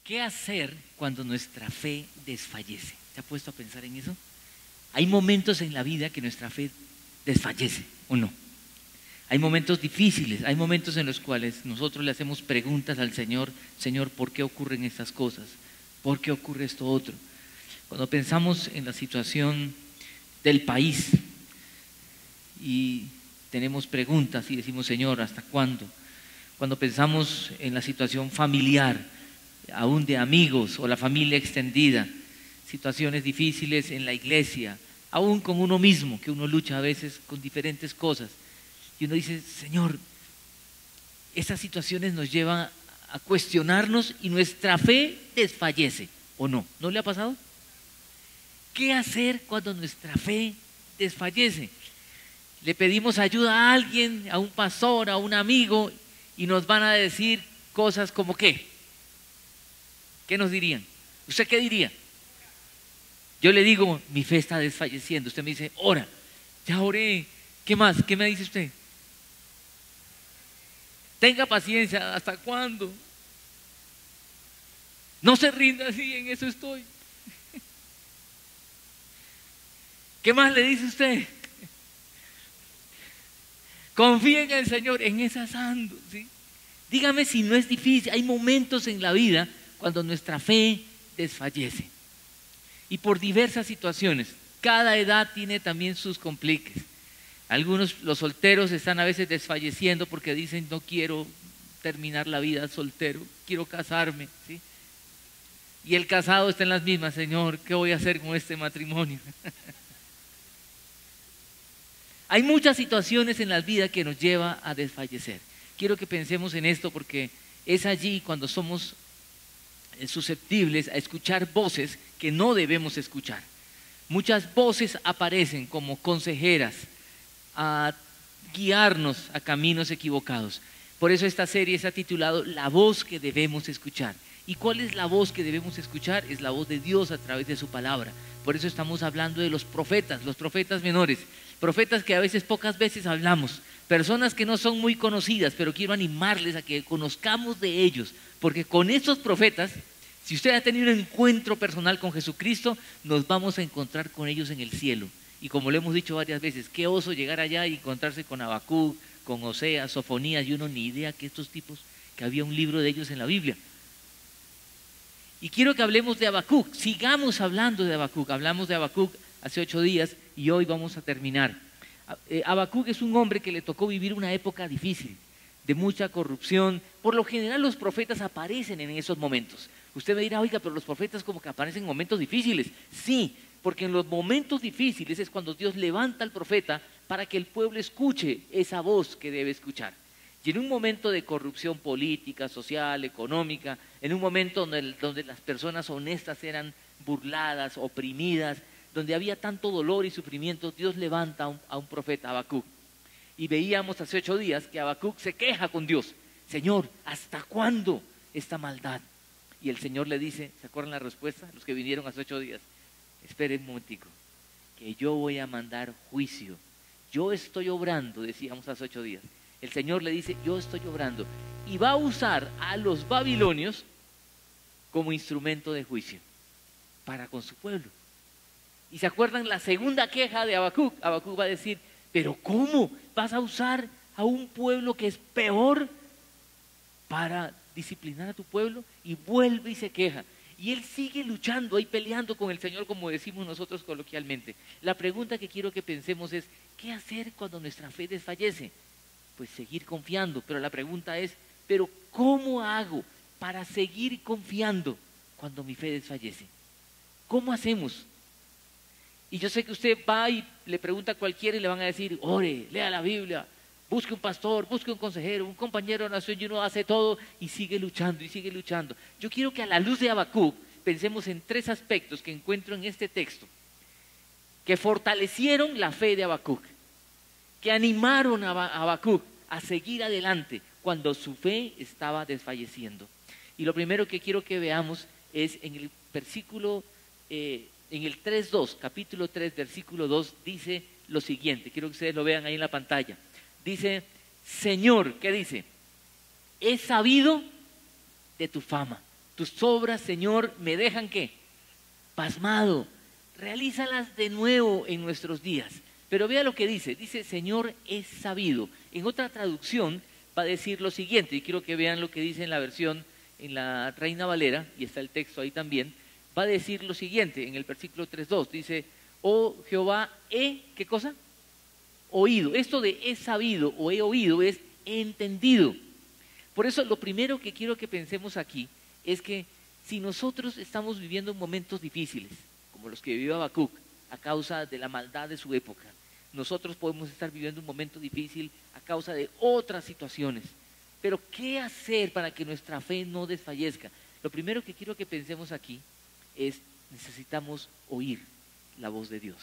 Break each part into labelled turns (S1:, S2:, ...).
S1: ¿Qué hacer cuando nuestra fe desfallece? ¿Se ha puesto a pensar en eso? Hay momentos en la vida que nuestra fe desfallece, ¿o no? Hay momentos difíciles, hay momentos en los cuales nosotros le hacemos preguntas al Señor: Señor, ¿por qué ocurren estas cosas? ¿Por qué ocurre esto otro? Cuando pensamos en la situación del país y tenemos preguntas y decimos: Señor, ¿hasta cuándo? Cuando pensamos en la situación familiar, aún de amigos o la familia extendida, situaciones difíciles en la iglesia, aún con uno mismo, que uno lucha a veces con diferentes cosas, y uno dice: Señor, esas situaciones nos llevan a cuestionarnos y nuestra fe desfallece, ¿o no? ¿No le ha pasado? ¿Qué hacer cuando nuestra fe desfallece? Le pedimos ayuda a alguien, a un pastor, a un amigo, y nos van a decir cosas como ¿qué? ¿Qué nos dirían? ¿Usted qué diría? Yo le digo: mi fe está desfalleciendo. Usted me dice: ora. Ya oré. ¿Qué más? ¿Qué me dice usted? Tenga paciencia. ¿Hasta cuándo? No se rinda así, en eso estoy. ¿Qué más le dice usted? Confía en el Señor, en esas ando, ¿sí? Dígame si no es difícil. Hay momentos en la vida cuando nuestra fe desfallece. Y por diversas situaciones. Cada edad tiene también sus compliques. Algunos, los solteros, están a veces desfalleciendo porque dicen: no quiero terminar la vida soltero, quiero casarme, ¿sí? Y el casado está en las mismas: Señor, ¿qué voy a hacer con este matrimonio? Hay muchas situaciones en la vida que nos lleva a desfallecer. Quiero que pensemos en esto, porque es allí cuando somos susceptibles a escuchar voces que no debemos escuchar. Muchas voces aparecen como consejeras a guiarnos a caminos equivocados. Por eso esta serie se ha titulado La voz que debemos escuchar. ¿Y cuál es la voz que debemos escuchar? Es la voz de Dios a través de su palabra. Por eso estamos hablando de los profetas menores, profetas que a veces, pocas veces hablamos, personas que no son muy conocidas, pero quiero animarles a que conozcamos de ellos, porque con estos profetas, si usted ha tenido un encuentro personal con Jesucristo, nos vamos a encontrar con ellos en el cielo. Y como lo hemos dicho varias veces, qué oso llegar allá y encontrarse con Habacuc, con Oseas, Sofonías, y uno ni idea que estos tipos, que había un libro de ellos en la Biblia. Y quiero que hablemos de Habacuc, sigamos hablando de Habacuc. Hablamos de Habacuc hace 8 días y hoy vamos a terminar. Habacuc es un hombre que le tocó vivir una época difícil, de mucha corrupción. Por lo general los profetas aparecen en esos momentos. Usted me dirá: oiga, pero los profetas como que aparecen en momentos difíciles. Sí, porque en los momentos difíciles es cuando Dios levanta al profeta para que el pueblo escuche esa voz que debe escuchar. Y en un momento de corrupción política, social, económica, en un momento donde las personas honestas eran burladas, oprimidas, donde había tanto dolor y sufrimiento, Dios levanta a un profeta, Habacuc. Y veíamos hace 8 días que Habacuc se queja con Dios: Señor, ¿hasta cuándo esta maldad? Y el Señor le dice, ¿se acuerdan la respuesta? Los que vinieron hace 8 días, esperen un momentico, que yo voy a mandar juicio. Yo estoy obrando, decíamos hace 8 días. El Señor le dice: yo estoy obrando, y va a usar a los babilonios como instrumento de juicio para con su pueblo. Y se acuerdan la segunda queja de Habacuc. Habacuc va a decir: pero ¿cómo vas a usar a un pueblo que es peor para disciplinar a tu pueblo? Y vuelve y se queja. Y él sigue luchando ahí, peleando con el Señor, como decimos nosotros coloquialmente. La pregunta que quiero que pensemos es: ¿qué hacer cuando nuestra fe desfallece? Pues seguir confiando, pero la pregunta es: ¿pero cómo hago para seguir confiando cuando mi fe desfallece? ¿Cómo hacemos? Y yo sé que usted va y le pregunta a cualquiera y le van a decir: ore, lea la Biblia, busque un pastor, busque un consejero, un compañero de oración, y uno hace todo y sigue luchando y sigue luchando. Yo quiero que a la luz de Habacuc pensemos en 3 aspectos que encuentro en este texto, que fortalecieron la fe de Habacuc, que animaron a Habacuc a seguir adelante cuando su fe estaba desfalleciendo. Y lo primero que quiero que veamos es en el versículo, en el 3.2, capítulo 3, versículo 2, dice lo siguiente. Quiero que ustedes lo vean ahí en la pantalla. Dice: Señor, ¿qué dice? He sabido de tu fama. Tus obras, Señor, me dejan ¿qué? Pasmado. Realízalas de nuevo en nuestros días. Pero vea lo que dice, Señor, es sabido. En otra traducción va a decir lo siguiente, y quiero que vean lo que dice en la versión, en la Reina Valera, y está el texto ahí también, va a decir lo siguiente, en el versículo 3:2, dice, oh Jehová, ¿qué cosa? Oído. Esto de he sabido o he oído es he entendido. Por eso lo primero que quiero que pensemos aquí es que si nosotros estamos viviendo momentos difíciles, como los que vivió Habacuc, a causa de la maldad de su época, nosotros podemos estar viviendo un momento difícil a causa de otras situaciones. Pero ¿qué hacer para que nuestra fe no desfallezca? Lo primero que quiero que pensemos aquí es necesitamos oír la voz de Dios.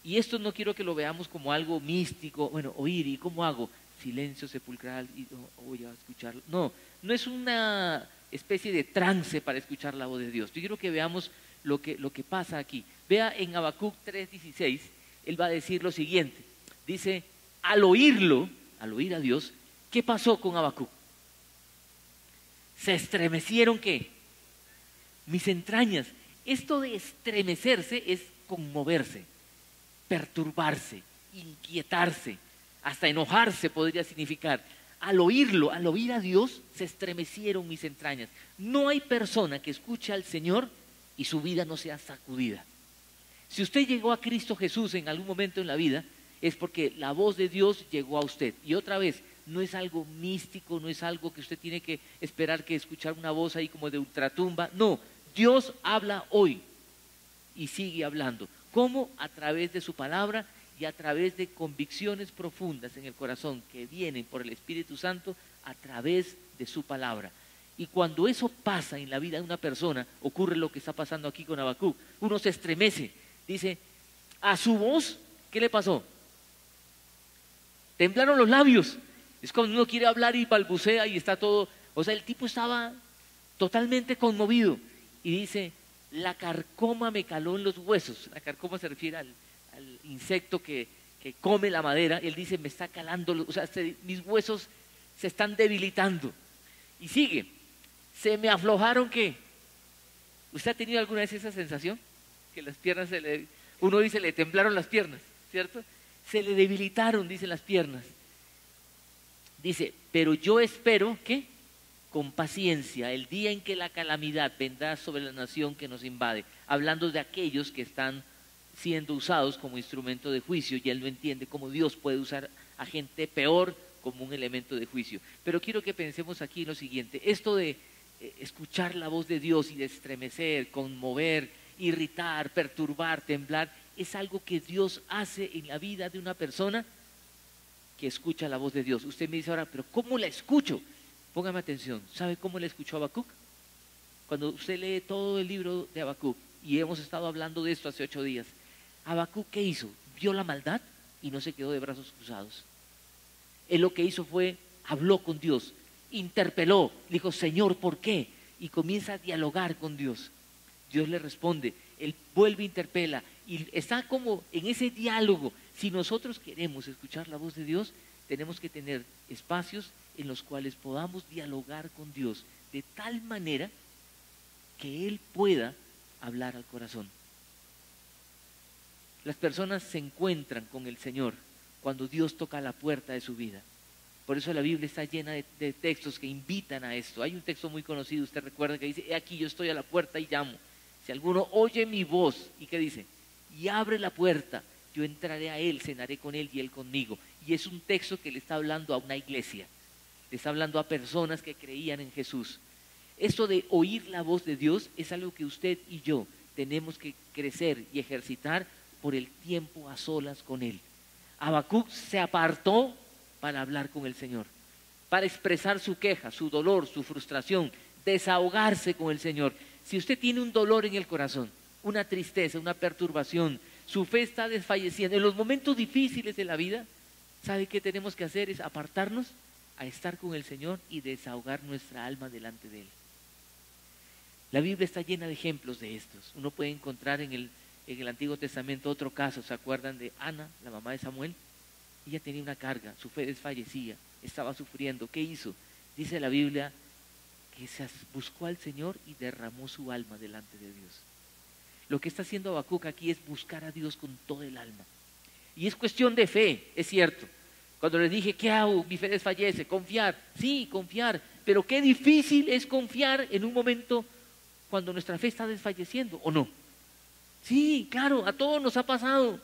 S1: Y esto no quiero que lo veamos como algo místico, bueno, oír, ¿y cómo hago? Silencio sepulcral y voy a escucharlo. No, no es una especie de trance para escuchar la voz de Dios. Yo quiero que veamos lo que pasa aquí. Vea en Habacuc 3:16, él va a decir lo siguiente. Dice, al oír a Dios, ¿qué pasó con Habacuc? Se estremecieron, ¿qué? Mis entrañas. Esto de estremecerse es conmoverse, perturbarse, inquietarse, hasta enojarse podría significar. Al oír a Dios, se estremecieron mis entrañas. No hay persona que escuche al Señor y su vida no sea sacudida. Si usted llegó a Cristo Jesús en algún momento en la vida, es porque la voz de Dios llegó a usted. Y otra vez, no es algo místico, no es algo que usted tiene que esperar que escuchar una voz ahí como de ultratumba. No, Dios habla hoy y sigue hablando. ¿Cómo? A través de su palabra y a través de convicciones profundas en el corazón que vienen por el Espíritu Santo a través de su palabra. Y cuando eso pasa en la vida de una persona, ocurre lo que está pasando aquí con Habacuc. Uno se estremece, dice, a su voz, ¿qué le pasó? Temblaron los labios. Es cuando uno quiere hablar y balbucea y está todo, o sea, el tipo estaba totalmente conmovido y dice, la carcoma me caló en los huesos. La carcoma se refiere al insecto que come la madera. Él dice, me está calando, o sea, mis huesos se están debilitando. Y sigue, se me aflojaron, ¿qué? ¿Usted ha tenido alguna vez esa sensación? Que las piernas uno dice, le temblaron las piernas, ¿cierto? Se le debilitaron, dicen las piernas. Dice, pero yo espero, ¿qué? Con paciencia, el día en que la calamidad vendrá sobre la nación que nos invade, hablando de aquellos que están siendo usados como instrumento de juicio, y él no entiende cómo Dios puede usar a gente peor como un elemento de juicio. Pero quiero que pensemos aquí en lo siguiente, esto de escuchar la voz de Dios y de estremecer, conmover, irritar, perturbar, temblar, es algo que Dios hace en la vida de una persona que escucha la voz de Dios. Usted me dice ahora, pero ¿cómo la escucho? Póngame atención, ¿sabe cómo la escuchó Habacuc? Cuando usted lee todo el libro de Habacuc, y hemos estado hablando de esto hace 8 días, Habacuc, ¿qué hizo? Vio la maldad y no se quedó de brazos cruzados. Él lo que hizo fue, habló con Dios, interpeló, dijo, Señor, ¿por qué? Y comienza a dialogar con Dios. Dios le responde, él vuelve e interpela, y está como en ese diálogo. Si nosotros queremos escuchar la voz de Dios, tenemos que tener espacios en los cuales podamos dialogar con Dios de tal manera que Él pueda hablar al corazón. Las personas se encuentran con el Señor cuando Dios toca la puerta de su vida. Por eso la Biblia está llena de textos que invitan a esto. Hay un texto muy conocido, usted recuerda, que dice, he aquí yo estoy a la puerta y llamo. Si alguno oye mi voz, ¿y qué dice? Y abre la puerta, yo entraré a él, cenaré con él y él conmigo. Y es un texto que le está hablando a una iglesia, le está hablando a personas que creían en Jesús. Esto de oír la voz de Dios es algo que usted y yo tenemos que crecer y ejercitar por el tiempo a solas con Él. Habacuc se apartó para hablar con el Señor, para expresar su queja, su dolor, su frustración, desahogarse con el Señor. Si usted tiene un dolor en el corazón, una tristeza, una perturbación, su fe está desfalleciendo, en los momentos difíciles de la vida, ¿sabe qué tenemos que hacer? Es apartarnos a estar con el Señor y desahogar nuestra alma delante de Él. La Biblia está llena de ejemplos de estos. Uno puede encontrar en el Antiguo Testamento otro caso. ¿Se acuerdan de Ana, la mamá de Samuel? Ella tenía una carga, su fe desfallecía, estaba sufriendo. ¿Qué hizo? Dice la Biblia que buscó al Señor y derramó su alma delante de Dios. Lo que está haciendo Habacuc aquí es buscar a Dios con todo el alma. Y es cuestión de fe, es cierto. Cuando les dije, ¿qué hago? Mi fe desfallece. Confiar, sí, confiar. Pero qué difícil es confiar en un momento cuando nuestra fe está desfalleciendo, ¿o no? Sí, claro, a todos nos ha pasado.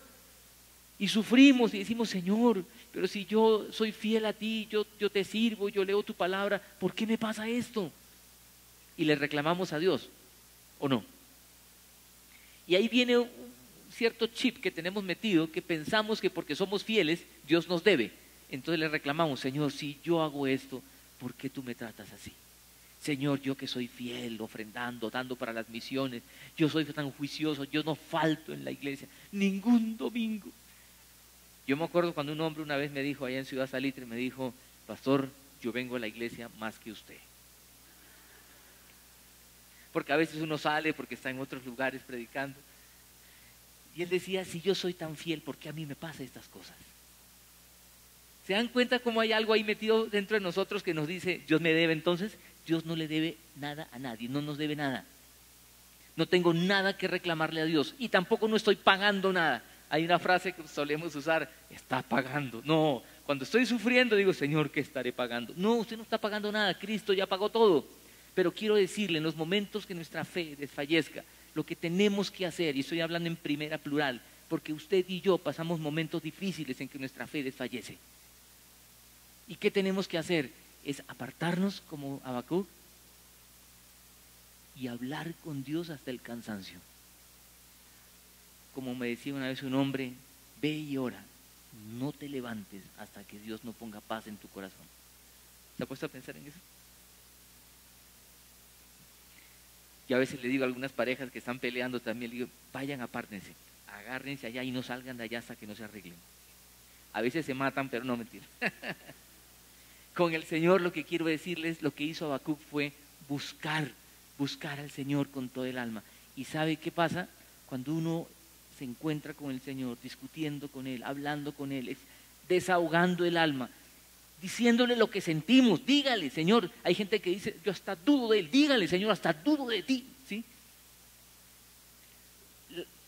S1: Y sufrimos y decimos, Señor, pero si yo soy fiel a ti, yo te sirvo, yo leo tu palabra, ¿por qué me pasa esto? Y le reclamamos a Dios, ¿o no? Y ahí viene un cierto chip que tenemos metido, que pensamos que porque somos fieles, Dios nos debe. Entonces le reclamamos, Señor, si yo hago esto, ¿por qué tú me tratas así? Señor, yo que soy fiel, ofrendando, dando para las misiones, yo soy tan juicioso, yo no falto en la iglesia, ningún domingo. Yo me acuerdo cuando un hombre una vez me dijo, allá en Ciudad Salitre, me dijo, pastor, yo vengo a la iglesia más que usted. Porque a veces uno sale porque está en otros lugares predicando. Y él decía, si yo soy tan fiel, ¿por qué a mí me pasan estas cosas? ¿Se dan cuenta cómo hay algo ahí metido dentro de nosotros que nos dice, Dios me debe? Entonces, Dios no le debe nada a nadie, no nos debe nada. No tengo nada que reclamarle a Dios y tampoco no estoy pagando nada. Hay una frase que solemos usar, está pagando. No, cuando estoy sufriendo digo, Señor, ¿qué estaré pagando? No, usted no está pagando nada, Cristo ya pagó todo. Pero quiero decirle, en los momentos que nuestra fe desfallezca, lo que tenemos que hacer, y estoy hablando en primera plural, porque usted y yo pasamos momentos difíciles en que nuestra fe desfallece. ¿Y qué tenemos que hacer? Es apartarnos como Habacuc y hablar con Dios hasta el cansancio. Como me decía una vez un hombre, ve y ora, no te levantes hasta que Dios no ponga paz en tu corazón. ¿Se ha puesto a pensar en eso? Y a veces le digo a algunas parejas que están peleando también, le digo, vayan, apártense, agárrense allá y no salgan de allá hasta que no se arreglen. A veces se matan, pero no, mentira. Con el Señor lo que quiero decirles, lo que hizo Habacuc fue buscar al Señor con todo el alma. ¿Y sabe qué pasa? Cuando uno se encuentra con el Señor, discutiendo con Él, hablando con Él, desahogando el alma, diciéndole lo que sentimos, dígale, Señor. Hay gente que dice, yo hasta dudo de Él, dígale, Señor, hasta dudo de ti, ¿sí?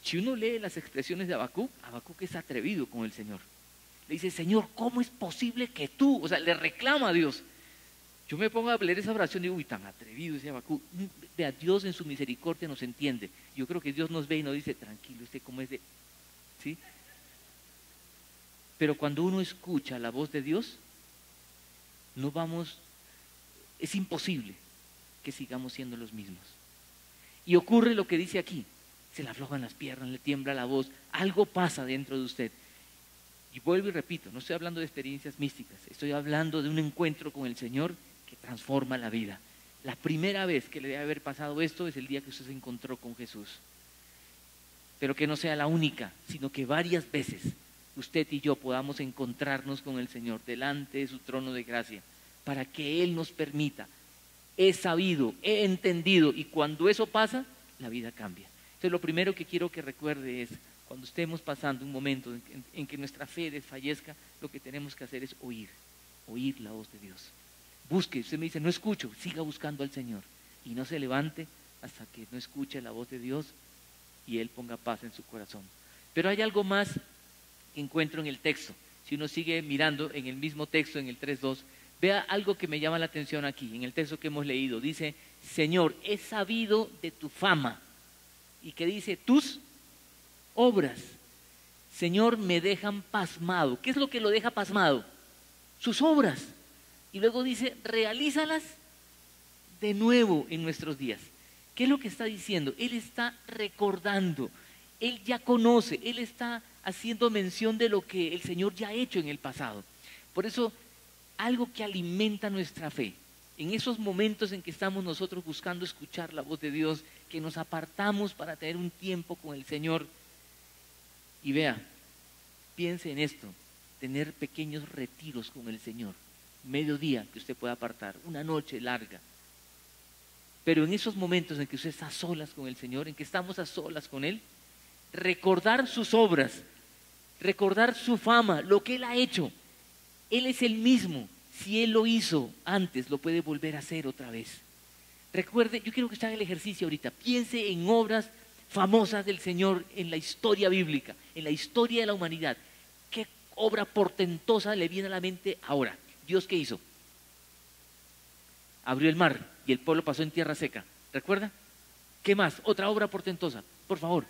S1: Si uno lee las expresiones de Habacuc, Habacuc es atrevido con el Señor. Le dice, Señor, ¿cómo es posible que tú? O sea, le reclama a Dios. Yo me pongo a leer esa oración y digo, uy, tan atrevido ese Habacuc. Vea, Dios en su misericordia nos entiende. Yo creo que Dios nos ve y nos dice, tranquilo, usted cómo es de... ¿Sí? Pero cuando uno escucha la voz de Dios, no vamos... Es imposible que sigamos siendo los mismos. Y ocurre lo que dice aquí. Se le aflojan las piernas, le tiembla la voz. Algo pasa dentro de usted. Y vuelvo y repito, no estoy hablando de experiencias místicas, estoy hablando de un encuentro con el Señor que transforma la vida. La primera vez que le debe haber pasado esto es el día que usted se encontró con Jesús. Pero que no sea la única, sino que varias veces usted y yo podamos encontrarnos con el Señor delante de su trono de gracia, para que Él nos permita. He sabido, he entendido, y cuando eso pasa, la vida cambia. Entonces lo primero que quiero que recuerde es, cuando estemos pasando un momento en que nuestra fe desfallezca, lo que tenemos que hacer es oír la voz de Dios. Busque, usted me dice, no escucho, siga buscando al Señor y no se levante hasta que no escuche la voz de Dios y Él ponga paz en su corazón. Pero hay algo más que encuentro en el texto. Si uno sigue mirando en el mismo texto, en el 3:2, vea algo que me llama la atención aquí, en el texto que hemos leído. Dice, Señor, he sabido de tu fama. ¿Y qué dice? Tus obras, Señor, me dejan pasmado. ¿Qué es lo que lo deja pasmado? Sus obras. Y luego dice, realízalas de nuevo en nuestros días. ¿Qué es lo que está diciendo? Él está recordando, Él ya conoce, Él está haciendo mención de lo que el Señor ya ha hecho en el pasado. Por eso, algo que alimenta nuestra fe, en esos momentos en que estamos nosotros buscando escuchar la voz de Dios, que nos apartamos para tener un tiempo con el Señor. Y vea, piense en esto, tener pequeños retiros con el Señor, mediodía que usted pueda apartar, una noche larga. Pero en esos momentos en que usted está a solas con el Señor, en que estamos a solas con Él, recordar sus obras, recordar su fama, lo que Él ha hecho. Él es el mismo. Si Él lo hizo antes, lo puede volver a hacer otra vez. Recuerde, yo quiero que usted haga el ejercicio ahorita. Piense en obras famosas del Señor en la historia bíblica, en la historia de la humanidad. ¿Qué obra portentosa le viene a la mente ahora? ¿Dios qué hizo? Abrió el mar y el pueblo pasó en tierra seca. ¿Recuerda? ¿Qué más? Otra obra portentosa, por favor.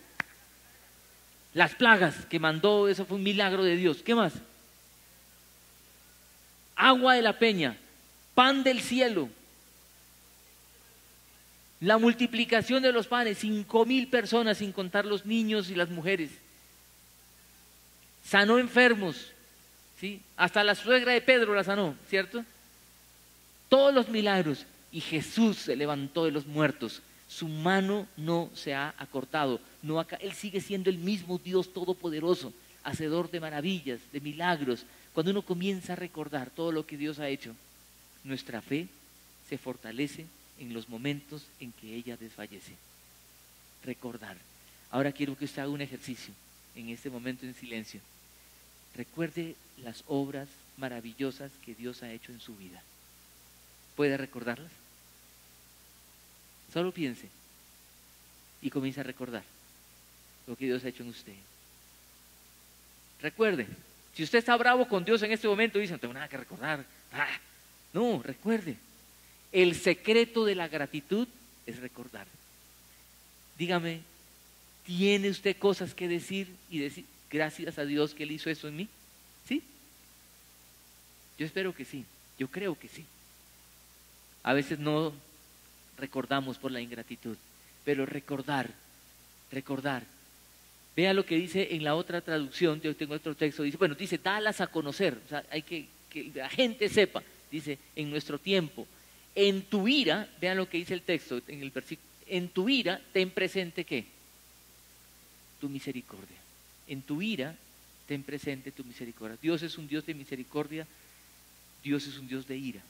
S1: Las plagas que mandó, eso fue un milagro de Dios. ¿Qué más? Agua de la peña, pan del cielo, la multiplicación de los panes, 5,000 personas sin contar los niños y las mujeres. Sanó enfermos, ¿sí? Hasta la suegra de Pedro la sanó, ¿cierto? Todos los milagros. Y Jesús se levantó de los muertos. Su mano no se ha acortado. Él sigue siendo el mismo Dios todopoderoso, hacedor de maravillas, de milagros. Cuando uno comienza a recordar todo lo que Dios ha hecho, nuestra fe se fortalece en los momentos en que ella desfallece. Recordar. Ahora quiero que usted haga un ejercicio en este momento en silencio. Recuerde las obras maravillosas que Dios ha hecho en su vida. ¿Puede recordarlas? Solo piense y comience a recordar lo que Dios ha hecho en usted. Recuerde, si usted está bravo con Dios en este momento y dice, no tengo nada que recordar. No, recuerde. El secreto de la gratitud es recordar. Dígame, ¿tiene usted cosas que decir y decir, gracias a Dios que Él hizo eso en mí? ¿Sí? Yo espero que sí, yo creo que sí. A veces no recordamos por la ingratitud, pero recordar. Vea lo que dice en la otra traducción, yo tengo otro texto, dice, dalas a conocer, o sea, hay que la gente sepa, dice, en nuestro tiempo. En tu ira, vean lo que dice el texto, en el versículo, en tu ira ten presente ¿qué? Tu misericordia. En tu ira ten presente tu misericordia. Dios es un Dios de misericordia, Dios es un Dios de ira.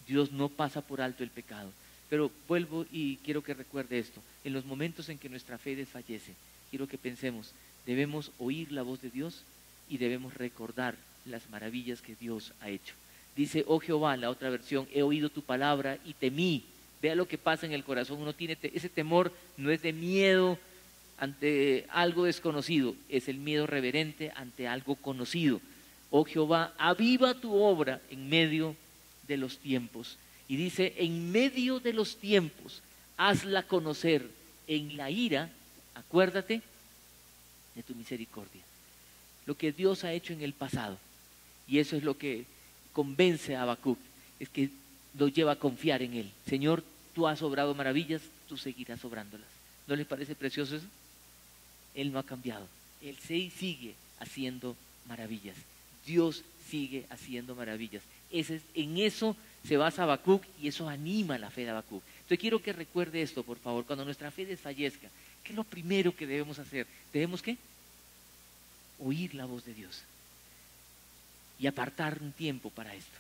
S1: Dios no pasa por alto el pecado. Pero vuelvo y quiero que recuerde esto. En los momentos en que nuestra fe desfallece, quiero que pensemos, debemos oír la voz de Dios y debemos recordar las maravillas que Dios ha hecho. Dice, oh Jehová, la otra versión, he oído tu palabra y temí. Vea lo que pasa en el corazón. Uno tiene ese temor, no es de miedo ante algo desconocido, es el miedo reverente ante algo conocido. Oh Jehová, aviva tu obra en medio de los tiempos. Y dice, en medio de los tiempos, hazla conocer. En la ira, acuérdate de tu misericordia. Lo que Dios ha hecho en el pasado. Y eso es lo que convence a Habacuc, es que lo lleva a confiar en Él. Señor, tú has obrado maravillas, tú seguirás obrándolas. ¿No les parece precioso eso? Él no ha cambiado. Él sigue haciendo maravillas. Dios sigue haciendo maravillas. En eso se basa Habacuc y eso anima la fe de Habacuc. Entonces quiero que recuerde esto, por favor. Cuando nuestra fe desfallezca, ¿qué es lo primero que debemos hacer? ¿Debemos qué? Oír la voz de Dios y apartar un tiempo para esto.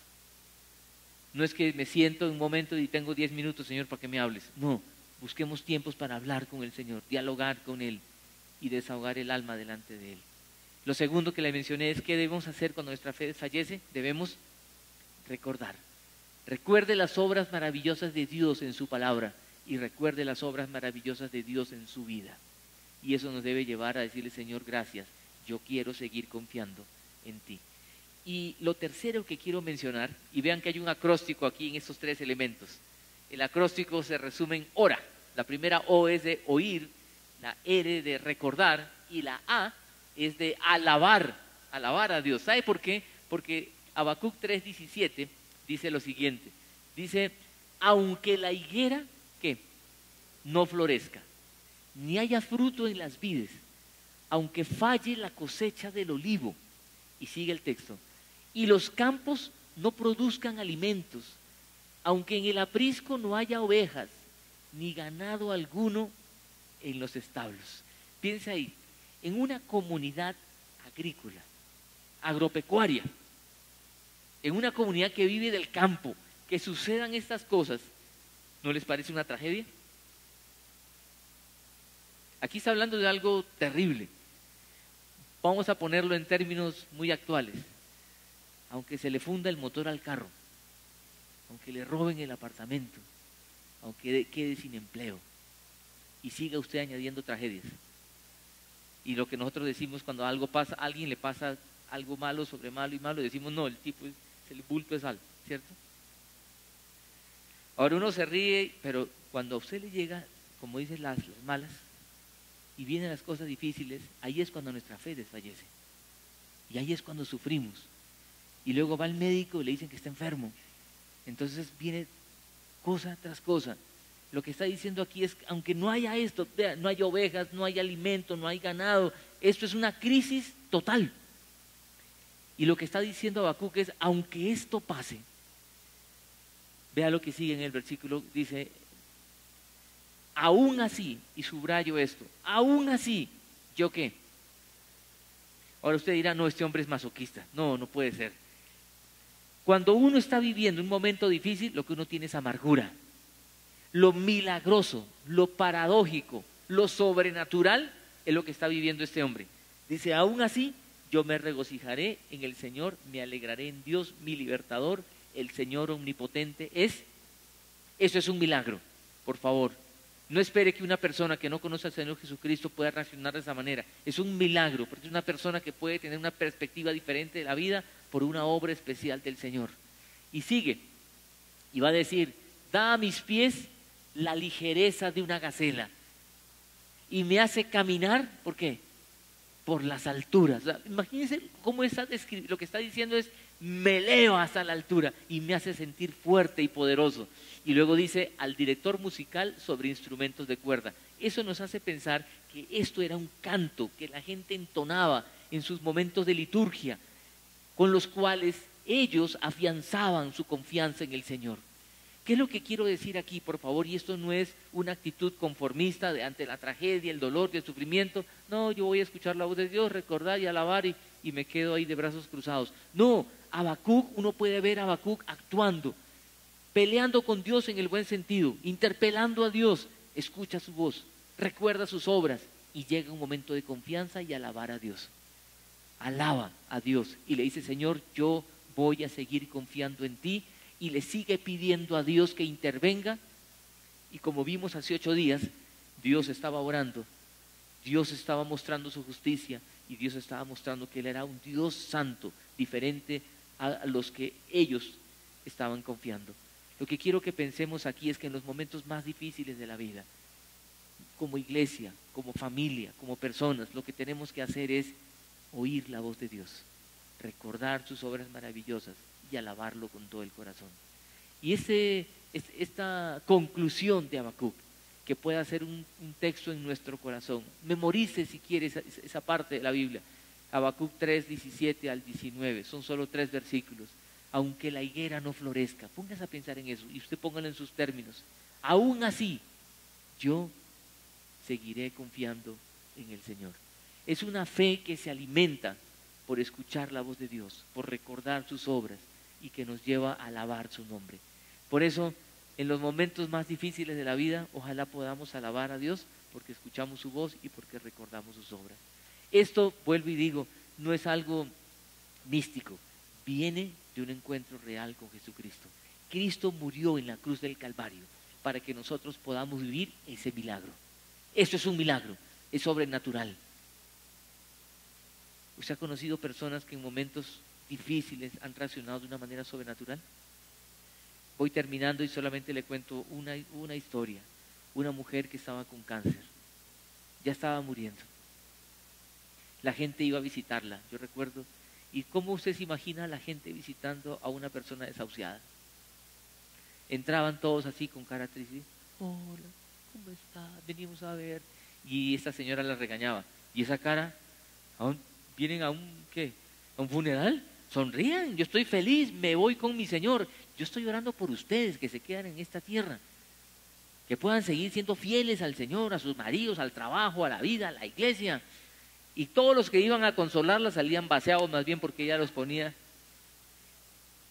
S1: No es que me siento en un momento y tengo 10 minutos, Señor, para que me hables. No, busquemos tiempos para hablar con el Señor, dialogar con Él y desahogar el alma delante de Él. Lo segundo que le mencioné es qué debemos hacer cuando nuestra fe desfallece. Debemos recordar. Recuerde las obras maravillosas de Dios en su palabra y recuerde las obras maravillosas de Dios en su vida. Y eso nos debe llevar a decirle, Señor, gracias, yo quiero seguir confiando en ti. Y lo tercero que quiero mencionar, y vean que hay un acróstico aquí en estos 3 elementos. El acróstico se resume en ora. La primera O es de oír, la R de recordar y la A es de alabar a Dios. ¿Sabe por qué? Porque Habacuc 3:17 dice lo siguiente. Dice, aunque la higuera, ¿qué? No florezca, ni haya fruto en las vides, aunque falle la cosecha del olivo. Y sigue el texto. Y los campos no produzcan alimentos, aunque en el aprisco no haya ovejas, ni ganado alguno en los establos. Piensa ahí, en una comunidad agrícola, agropecuaria, en una comunidad que vive del campo, que sucedan estas cosas, ¿no les parece una tragedia? Aquí está hablando de algo terrible. Vamos a ponerlo en términos muy actuales. Aunque se le funda el motor al carro, aunque le roben el apartamento, aunque quede sin empleo, y siga usted añadiendo tragedias. Y lo que nosotros decimos cuando algo pasa, a alguien le pasa algo malo sobre malo y malo, decimos no, el tipo es el bulto de sal, ¿cierto? Ahora uno se ríe, pero cuando a usted le llega, como dicen las malas, y vienen las cosas difíciles, ahí es cuando nuestra fe desfallece. Y ahí es cuando sufrimos. Y luego va al médico y le dicen que está enfermo. Entonces viene cosa tras cosa. Lo que está diciendo aquí es, aunque no haya esto, vea, no hay ovejas, no hay alimento, no hay ganado, esto es una crisis total. Y lo que está diciendo Habacuc es, aunque esto pase, vea lo que sigue en el versículo, dice, aún así, y subrayo esto, aún así, ¿yo qué? Ahora usted dirá, no, este hombre es masoquista. No, no puede ser. Cuando uno está viviendo un momento difícil, lo que uno tiene es amargura. Lo milagroso, lo paradójico, lo sobrenatural es lo que está viviendo este hombre. Dice, aún así, yo me regocijaré en el Señor, me alegraré en Dios, mi libertador, el Señor omnipotente es. Eso es un milagro, por favor. No espere que una persona que no conoce al Señor Jesucristo pueda reaccionar de esa manera. Es un milagro, porque es una persona que puede tener una perspectiva diferente de la vida por una obra especial del Señor. Y sigue, y va a decir, da a mis pies la ligereza de una gacela y me hace caminar, ¿por qué? Por las alturas. O sea, imagínense cómo lo que está diciendo es, me eleva hasta la altura y me hace sentir fuerte y poderoso. Y luego dice, al director musical sobre instrumentos de cuerda. Eso nos hace pensar que esto era un canto que la gente entonaba en sus momentos de liturgia, con los cuales ellos afianzaban su confianza en el Señor. ¿Qué es lo que quiero decir aquí, por favor? Y esto no es una actitud conformista ante la tragedia, el dolor y el sufrimiento. No, yo voy a escuchar la voz de Dios, recordar y alabar y me quedo ahí de brazos cruzados. No, Habacuc, uno puede ver a Habacuc actuando, peleando con Dios en el buen sentido, interpelando a Dios, escucha su voz, recuerda sus obras y llega un momento de confianza y alabar a Dios. Alaba a Dios y le dice, Señor, yo voy a seguir confiando en ti, y le sigue pidiendo a Dios que intervenga. Y como vimos hace 8 días, Dios estaba orando, Dios estaba mostrando su justicia y Dios estaba mostrando que Él era un Dios santo, diferente a los que ellos estaban confiando. Lo que quiero que pensemos aquí es que en los momentos más difíciles de la vida, como iglesia, como familia, como personas, lo que tenemos que hacer es oír la voz de Dios, recordar sus obras maravillosas y alabarlo con todo el corazón. Y esta conclusión de Habacuc, que pueda ser un texto en nuestro corazón, memorice si quiere esa parte de la Biblia. Habacuc 3, 17 al 19, son solo 3 versículos. Aunque la higuera no florezca, póngase a pensar en eso y usted póngalo en sus términos. Aún así, yo seguiré confiando en el Señor. Es una fe que se alimenta por escuchar la voz de Dios, por recordar sus obras y que nos lleva a alabar su nombre. Por eso, en los momentos más difíciles de la vida, ojalá podamos alabar a Dios porque escuchamos su voz y porque recordamos sus obras. Esto, vuelvo y digo, no es algo místico, viene de un encuentro real con Jesucristo. Cristo murió en la cruz del Calvario para que nosotros podamos vivir ese milagro. Esto es un milagro, es sobrenatural. ¿Usted ha conocido personas que en momentos difíciles han reaccionado de una manera sobrenatural? Voy terminando y solamente le cuento una historia. Una mujer que estaba con cáncer, ya estaba muriendo. La gente iba a visitarla, yo recuerdo. ¿Y cómo usted se imagina a la gente visitando a una persona desahuciada? Entraban todos así con cara triste. Hola, ¿cómo está? Venimos a ver. Y esta señora la regañaba. ¿Y esa cara? ¿Vienen a qué? ¿A un funeral? Sonrían, yo estoy feliz, me voy con mi Señor. Yo estoy orando por ustedes que se quedan en esta tierra, que puedan seguir siendo fieles al Señor, a sus maridos, al trabajo, a la vida, a la iglesia. Y todos los que iban a consolarla salían vaciados más bien porque ella los ponía,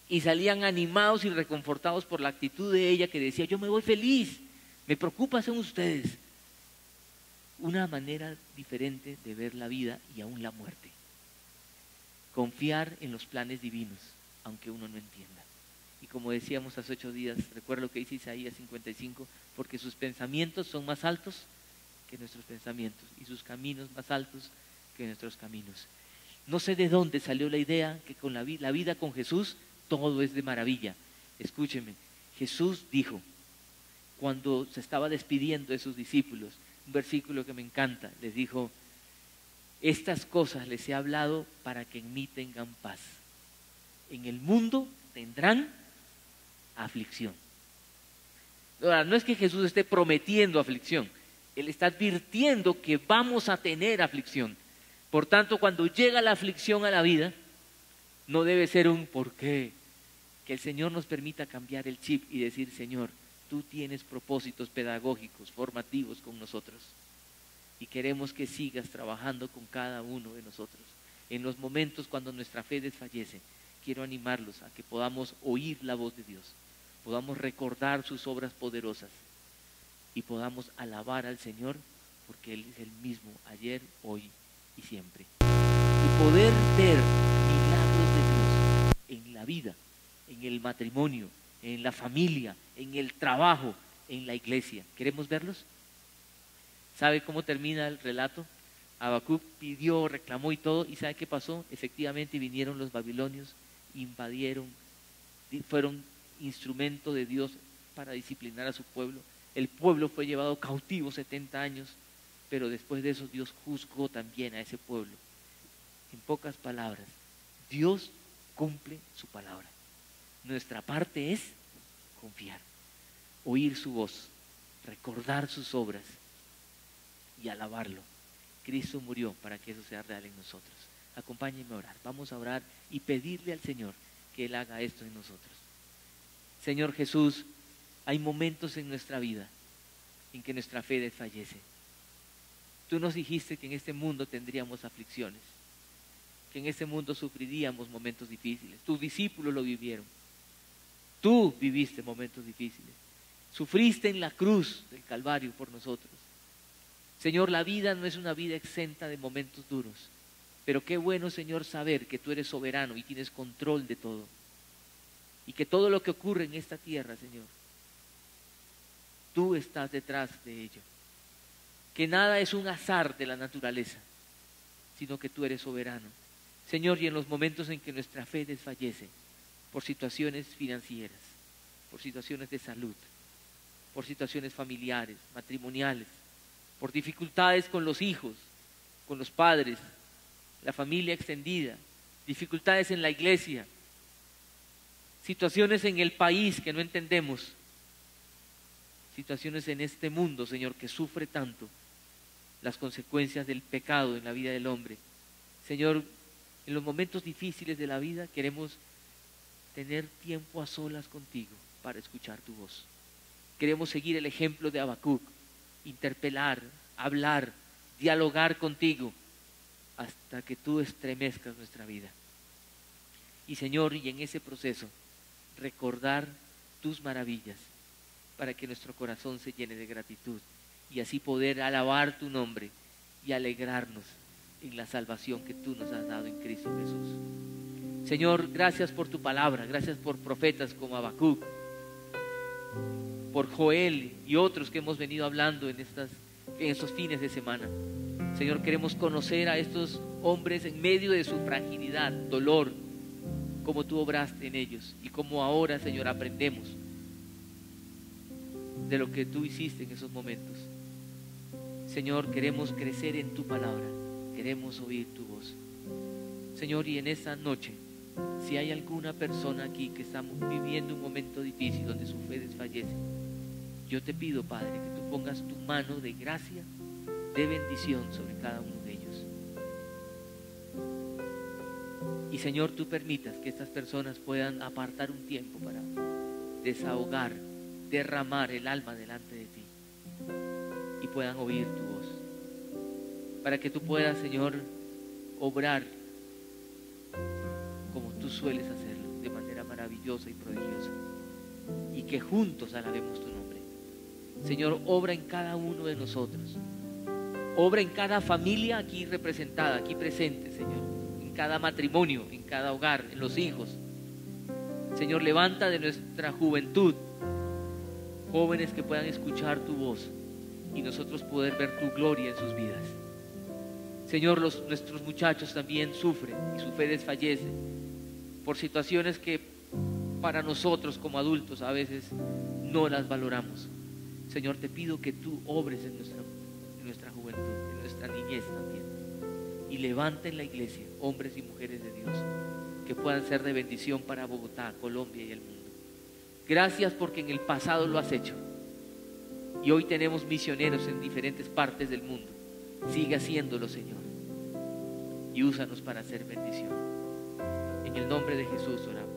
S1: y salían animados y reconfortados por la actitud de ella que decía, yo me voy feliz, me preocupa son ustedes. Una manera diferente de ver la vida y aún la muerte. Confiar en los planes divinos, aunque uno no entienda. Y como decíamos hace 8 días, recuerdo lo que dice Isaías 55, porque sus pensamientos son más altos que nuestros pensamientos y sus caminos más altos que nuestros caminos. No sé de dónde salió la idea que con la vida con Jesús todo es de maravilla. Escúcheme, Jesús dijo, cuando se estaba despidiendo de sus discípulos, un versículo que me encanta, les dijo: estas cosas les he hablado para que en mí tengan paz. En el mundo tendrán aflicción. Ahora, no es que Jesús esté prometiendo aflicción, Él está advirtiendo que vamos a tener aflicción. Por tanto, cuando llega la aflicción a la vida, no debe ser un ¿por qué? Que el Señor nos permita cambiar el chip y decir: Señor, tú tienes propósitos pedagógicos, formativos con nosotros. Y queremos que sigas trabajando con cada uno de nosotros. En los momentos cuando nuestra fe desfallece, quiero animarlos a que podamos oír la voz de Dios, podamos recordar sus obras poderosas y podamos alabar al Señor, porque Él es el mismo ayer, hoy y siempre. Y poder ver milagros de Dios en la vida, en el matrimonio, en la familia, en el trabajo, en la iglesia. ¿Queremos verlos? ¿Sabe cómo termina el relato? Habacuc pidió, reclamó y todo, ¿y sabe qué pasó? Efectivamente vinieron los babilonios, invadieron, fueron instrumento de Dios para disciplinar a su pueblo. El pueblo fue llevado cautivo 70 años, pero después de eso Dios juzgó también a ese pueblo. En pocas palabras, Dios cumple su palabra. Nuestra parte es confiar, oír su voz, recordar sus obras y alabarlo. Cristo murió para que eso sea real en nosotros. Acompáñenme a orar. Vamos a orar y pedirle al Señor que Él haga esto en nosotros. Señor Jesús, hay momentos en nuestra vida en que nuestra fe desfallece. Tú nos dijiste que en este mundo tendríamos aflicciones, que en este mundo sufriríamos momentos difíciles. Tus discípulos lo vivieron. Tú viviste momentos difíciles. Sufriste en la cruz del Calvario por nosotros. Señor, la vida no es una vida exenta de momentos duros, pero qué bueno, Señor, saber que tú eres soberano y tienes control de todo. Y que todo lo que ocurre en esta tierra, Señor, tú estás detrás de ello. Que nada es un azar de la naturaleza, sino que tú eres soberano. Señor, y en los momentos en que nuestra fe desfallece, por situaciones financieras, por situaciones de salud, por situaciones familiares, matrimoniales, por dificultades con los hijos, con los padres, la familia extendida, dificultades en la iglesia, situaciones en el país que no entendemos, situaciones en este mundo, Señor, que sufre tanto las consecuencias del pecado en la vida del hombre. Señor, en los momentos difíciles de la vida queremos tener tiempo a solas contigo para escuchar tu voz. Queremos seguir el ejemplo de Habacuc, interpelar, hablar, dialogar contigo hasta que tú estremezcas nuestra vida. Y Señor, y en ese proceso recordar tus maravillas para que nuestro corazón se llene de gratitud y así poder alabar tu nombre y alegrarnos en la salvación que tú nos has dado en Cristo Jesús. Señor, gracias por tu palabra, gracias por profetas como Habacuc, por Joel y otros que hemos venido hablando en estos fines de semana. Señor, queremos conocer a estos hombres en medio de su fragilidad, dolor, como tú obraste en ellos y como ahora, Señor, aprendemos de lo que tú hiciste en esos momentos. Señor, queremos crecer en tu palabra, queremos oír tu voz. Señor, y en esta noche, si hay alguna persona aquí que estamos viviendo un momento difícil donde su fe desfallece, yo te pido, Padre, que tú pongas tu mano de gracia, de bendición sobre cada uno de ellos. Y Señor, tú permitas que estas personas puedan apartar un tiempo para desahogar, derramar el alma delante de ti y puedan oír tu voz. Para que tú puedas, Señor, obrar como tú sueles hacerlo, de manera maravillosa y prodigiosa. Y que juntos alabemos tu nombre. Señor, obra en cada uno de nosotros. Obra en cada familia aquí representada, aquí presente, Señor. En cada matrimonio, en cada hogar, en los hijos. Señor, levanta de nuestra juventud jóvenes que puedan escuchar tu voz y nosotros poder ver tu gloria en sus vidas. Señor, nuestros muchachos también sufren y su fe desfallece por situaciones que para nosotros como adultos a veces no las valoramos. Señor, te pido que tú obres en nuestra juventud, en nuestra niñez también, y levanta en la iglesia hombres y mujeres de Dios que puedan ser de bendición para Bogotá, Colombia y el mundo. Gracias porque en el pasado lo has hecho y hoy tenemos misioneros en diferentes partes del mundo. Sigue haciéndolo, Señor, y úsanos para hacer bendición. En el nombre de Jesús oramos.